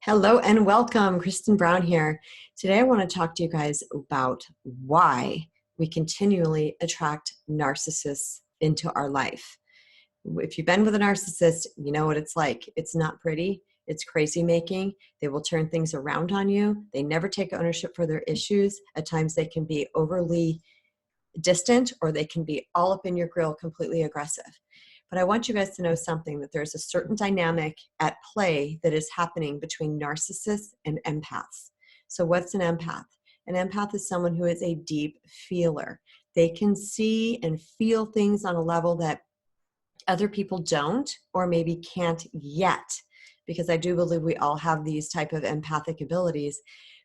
Hello and welcome. Kristen Brown here. Today I want to talk to you guys about why we continually attract narcissists into our life. If you've been with a narcissist, you know what it's like. It's not pretty. It's crazy making. They will turn things around on you. They never take ownership for their issues. At times they can be overly distant or they can be all up in your grill, completely aggressive. But I want you guys to know something, that there's a certain dynamic at play that is happening between narcissists and empaths. So what's an empath? An empath is someone who is a deep feeler. They can see and feel things on a level that other people don't, or maybe can't yet, because I do believe we all have these type of empathic abilities,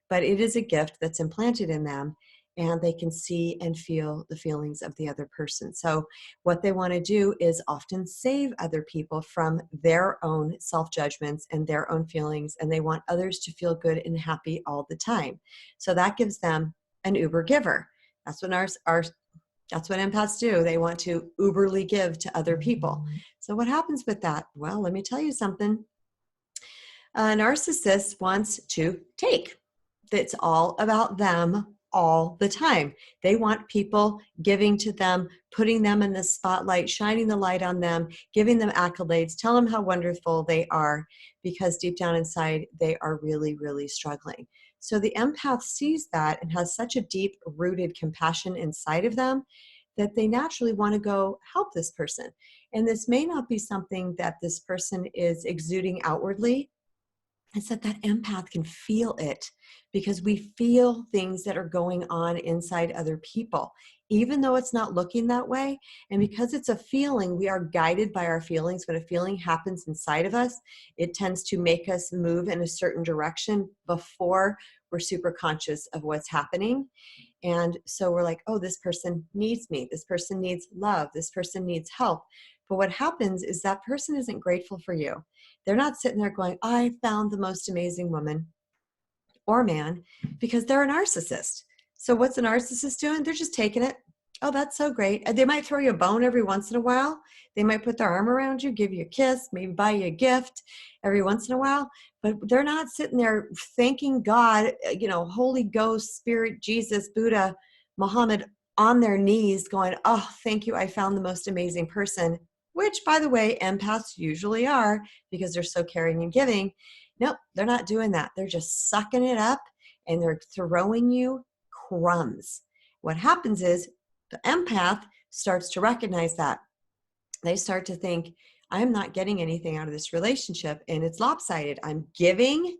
but it is a gift that's implanted in them, and they can see and feel the feelings of the other person. So what they want to do is often save other people from their own self-judgments and their own feelings, and they want others to feel good and happy all the time. So that gives them an uber giver. That's what that's what empaths do. They want to uberly give to other people. So what happens with that? Well, let me tell you something. A narcissist wants to take. It's all about them all the time. They want people giving to them, putting them in the spotlight, shining the light on them, giving them accolades, tell them how wonderful they are, because deep down inside, they are really, really struggling. So the empath sees that and has such a deep rooted compassion inside of them that they naturally want to go help this person. And this may not be something that this person is exuding outwardly. It's that empath can feel it, because we feel things that are going on inside other people, even though it's not looking that way. And because it's a feeling, we are guided by our feelings. When a feeling happens inside of us, it tends to make us move in a certain direction before we're super conscious of what's happening. And so we're like, oh, this person needs me. This person needs love. This person needs help. But what happens is that person isn't grateful for you. They're not sitting there going, I found the most amazing woman or man, because they're a narcissist. So what's a narcissist doing? They're just taking it. Oh, that's so great. They might throw you a bone every once in a while. They might put their arm around you, give you a kiss, maybe buy you a gift every once in a while. But they're not sitting there thanking God, Holy Ghost, Spirit, Jesus, Buddha, Muhammad, on their knees going, oh, thank you. I found the most amazing person, which, by the way, empaths usually are, because they're so caring and giving. Nope, they're not doing that. They're just sucking it up and they're throwing you crumbs. What happens is the empath starts to recognize that. They start to think, I'm not getting anything out of this relationship and it's lopsided. I'm giving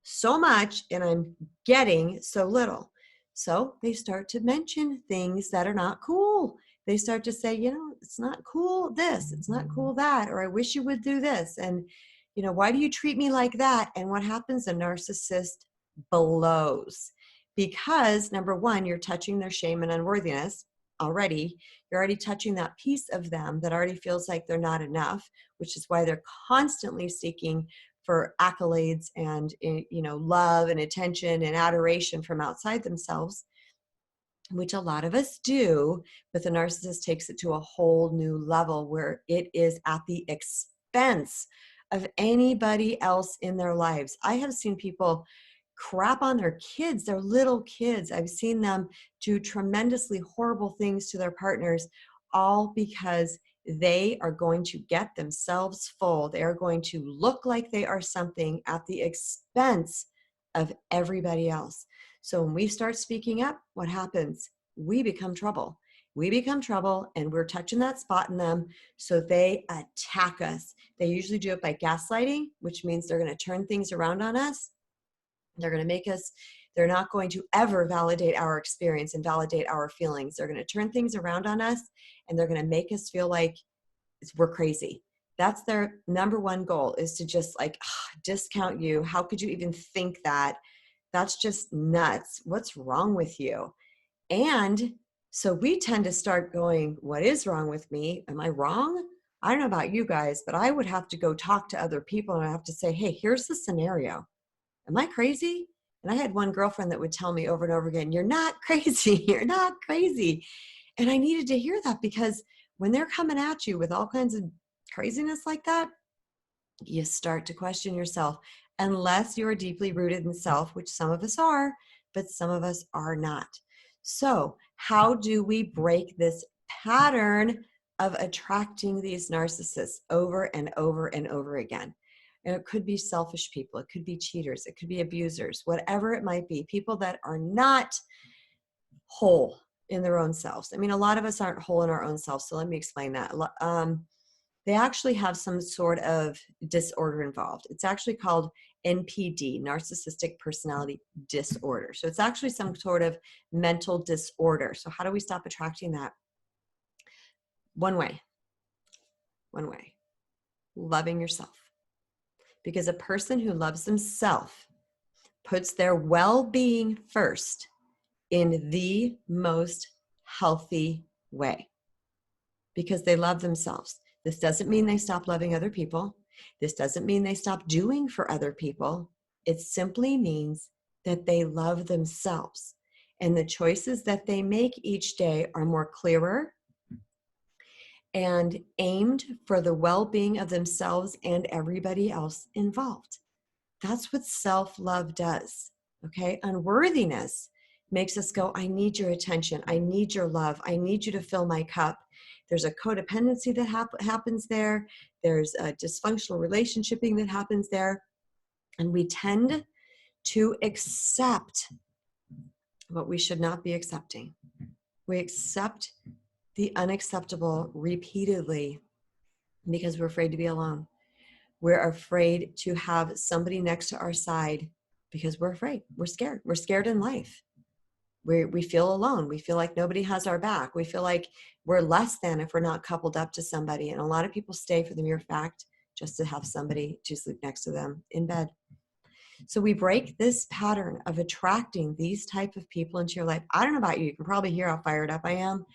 so much and I'm getting so little. So they start to mention things that are not cool. They start to say, it's not cool this, it's not cool that, or I wish you would do this. And, why do you treat me like that? And what happens? A narcissist blows, because number one, you're touching their shame and unworthiness already. You're already touching that piece of them that already feels like they're not enough, which is why they're constantly seeking for accolades and, love and attention and adoration from outside themselves, which a lot of us do. But the narcissist takes it to a whole new level where it is at the expense of anybody else in their lives. I have seen people crap on their kids, their little kids. I've seen them do tremendously horrible things to their partners, all because they are going to get themselves full. They are going to look like they are something at the expense of everybody else. So when we start speaking up, what happens? We become trouble. We become trouble, and we're touching that spot in them, so they attack us. They usually do it by gaslighting, which means they're going to turn things around on us. They're going to make us, they're not going to ever validate our experience and validate our feelings. They're going to turn things around on us, and they're going to make us feel like we're crazy. That's their number one goal, is to just discount you. How could you even think that? That's just nuts. What's wrong with you? And so we tend to start going, what is wrong with me? Am I wrong? I don't know about you guys, but I would have to go talk to other people, and I have to say, hey, here's the scenario. Am I crazy? And I had one girlfriend that would tell me over and over again, you're not crazy. You're not crazy. And I needed to hear that, because when they're coming at you with all kinds of craziness like that, you start to question yourself. unless you are deeply rooted in self, which some of us are, but some of us are not. So how do we break this pattern of attracting these narcissists over and over and over again? And it could be selfish people, it could be cheaters, it could be abusers, whatever it might be, people that are not whole in their own selves. I mean, a lot of us aren't whole in our own selves, so let me explain that. They actually have some sort of disorder involved. It's actually called NPD, narcissistic personality disorder. So it's actually some sort of mental disorder. So how do we stop attracting that? One way, loving yourself. Because a person who loves themselves puts their well-being first in the most healthy way. Because they love themselves. This doesn't mean they stop loving other people. This doesn't mean they stop doing for other people. It simply means that they love themselves. And the choices that they make each day are more clearer and aimed for the well-being of themselves and everybody else involved. That's what self-love does, okay? Unworthiness makes us go, I need your attention. I need your love. I need you to fill my cup. There's a codependency that happens there. There's a dysfunctional relationshiping that happens there. And we tend to accept what we should not be accepting. We accept the unacceptable repeatedly because we're afraid to be alone. We're afraid to have somebody next to our side because we're afraid. We're scared. We're scared in life. We feel alone. We feel like nobody has our back. We feel like we're less than if we're not coupled up to somebody. And a lot of people stay for the mere fact just to have somebody to sleep next to them in bed. So we break this pattern of attracting these type of people into your life. I don't know about you. You can probably hear how fired up I am.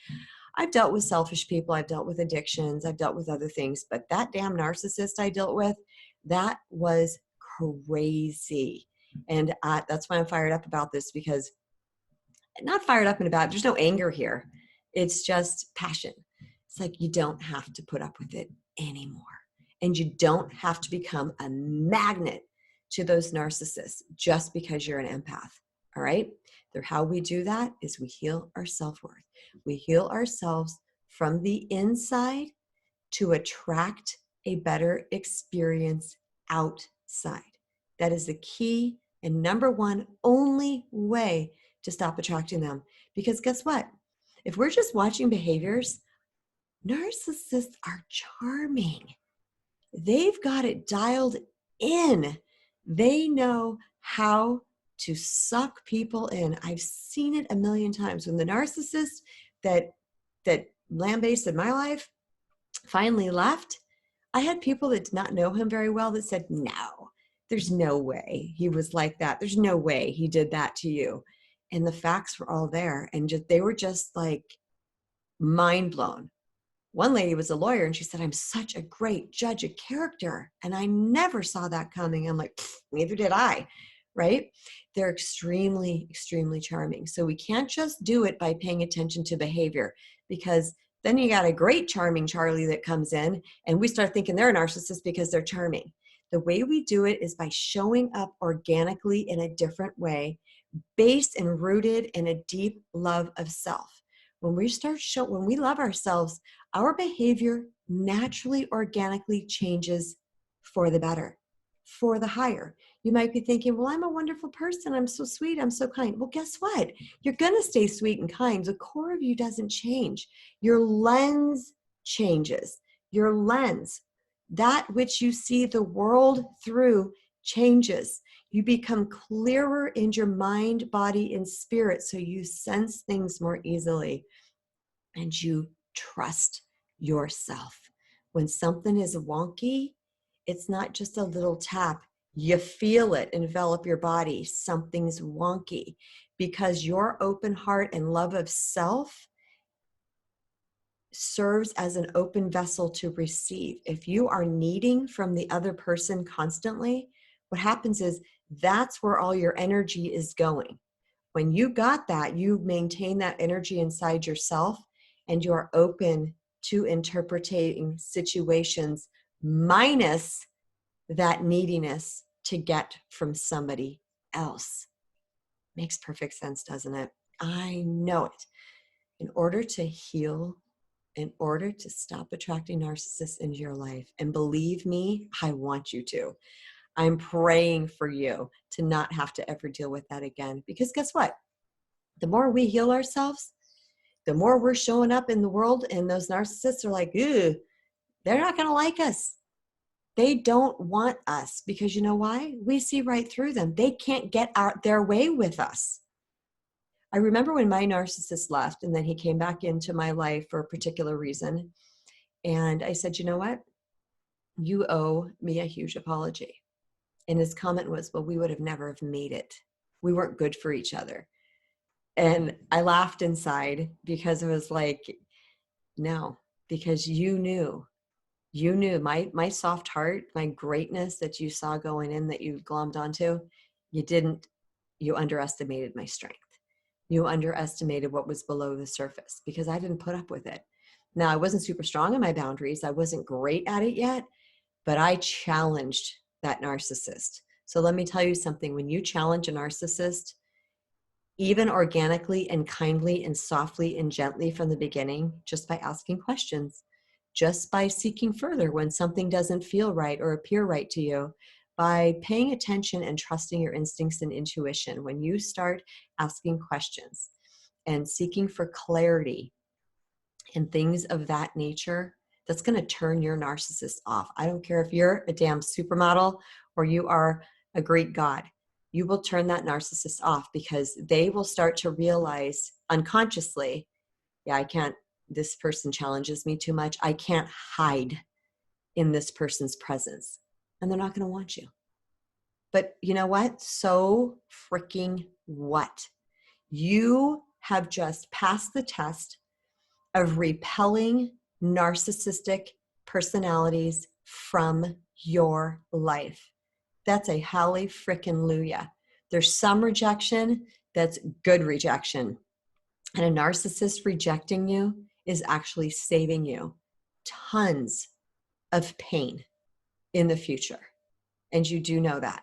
I've dealt with selfish people. I've dealt with addictions. I've dealt with other things. But that damn narcissist I dealt with, that was crazy. And that's why I'm fired up about this, because not fired up and about, there's no anger here. It's just passion. It's like you don't have to put up with it anymore. And you don't have to become a magnet to those narcissists just because you're an empath. All right? How we do that is we heal our self-worth. We heal ourselves from the inside to attract a better experience outside. That is the key and number one only way to stop attracting them. Because guess what? If we're just watching behaviors, narcissists are charming. They've got it dialed in. They know how to suck people in. I've seen it a million times. When the narcissist that lambasted my life finally left, I had people that did not know him very well that said, no, there's no way he was like that. There's no way he did that to you. And the facts were all there. And they were just like mind blown. One lady was a lawyer and she said, I'm such a great judge of character. And I never saw that coming. I'm like, neither did I, right? They're extremely, extremely charming. So we can't just do it by paying attention to behavior, because then you got a great charming Charlie that comes in and we start thinking they're a narcissist because they're charming. The way we do it is by showing up organically in a different way, based and rooted in a deep love of self. When we love ourselves, our behavior naturally, organically changes for the better, for the higher. You might be thinking, well, I'm a wonderful person. I'm so sweet. I'm so kind. Well, guess what? You're going to stay sweet and kind. The core of you doesn't change. Your lens changes. Your lens, that which you see the world through, changes. You become clearer in your mind, body, and spirit, so you sense things more easily, and you trust yourself. When something is wonky, it's not just a little tap. You feel it envelop your body. Something's wonky, because your open heart and love of self serves as an open vessel to receive. If you are needing from the other person constantly, what happens is that's where all your energy is going. When you got that, you maintain that energy inside yourself, and you are open to interpreting situations minus that neediness to get from somebody else. Makes perfect sense, doesn't it? I know it. In order to heal, in order to stop attracting narcissists into your life, and believe me, I want you to. I'm praying for you to not have to ever deal with that again. Because guess what? The more we heal ourselves, the more we're showing up in the world, and those narcissists are like, ew, they're not going to like us. They don't want us because you know why? We see right through them. They can't get out their way with us. I remember when my narcissist left and then he came back into my life for a particular reason. And I said, you know what? You owe me a huge apology. And his comment was, well, we would have never have made it. We weren't good for each other. And I laughed inside because it was like, no, because you knew my soft heart, my greatness that you saw going in that you glommed onto, you underestimated my strength. You underestimated what was below the surface because I didn't put up with it. Now, I wasn't super strong in my boundaries. I wasn't great at it yet, but I challenged that narcissist. So let me tell you something. When you challenge a narcissist, even organically and kindly and softly and gently from the beginning, just by asking questions, just by seeking further when something doesn't feel right or appear right to you, by paying attention and trusting your instincts and intuition, when you start asking questions and seeking for clarity and things of that nature, that's going to turn your narcissist off. I don't care if you're a damn supermodel or you are a Greek god. You will turn that narcissist off because they will start to realize unconsciously, yeah, this person challenges me too much. I can't hide in this person's presence. And they're not going to want you. But you know what? So freaking what? You have just passed the test of repelling narcissistic personalities from your life. That's a holly frickin' luya. There's some rejection that's good rejection. And a narcissist rejecting you is actually saving you tons of pain in the future. And you do know that.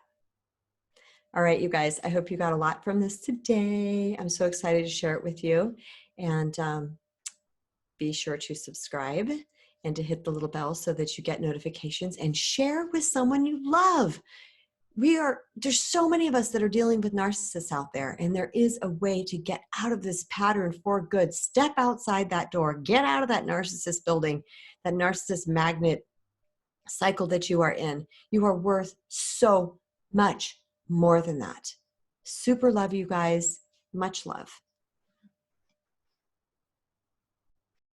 All right, you guys, I hope you got a lot from this today. I'm so excited to share it with you. And be sure to subscribe and to hit the little bell so that you get notifications and share with someone you love. There's so many of us that are dealing with narcissists out there, and there is a way to get out of this pattern for good. Step outside that door, get out of that narcissist building, that narcissist magnet cycle that you are in. You are worth so much more than that. Super love you guys. Much love.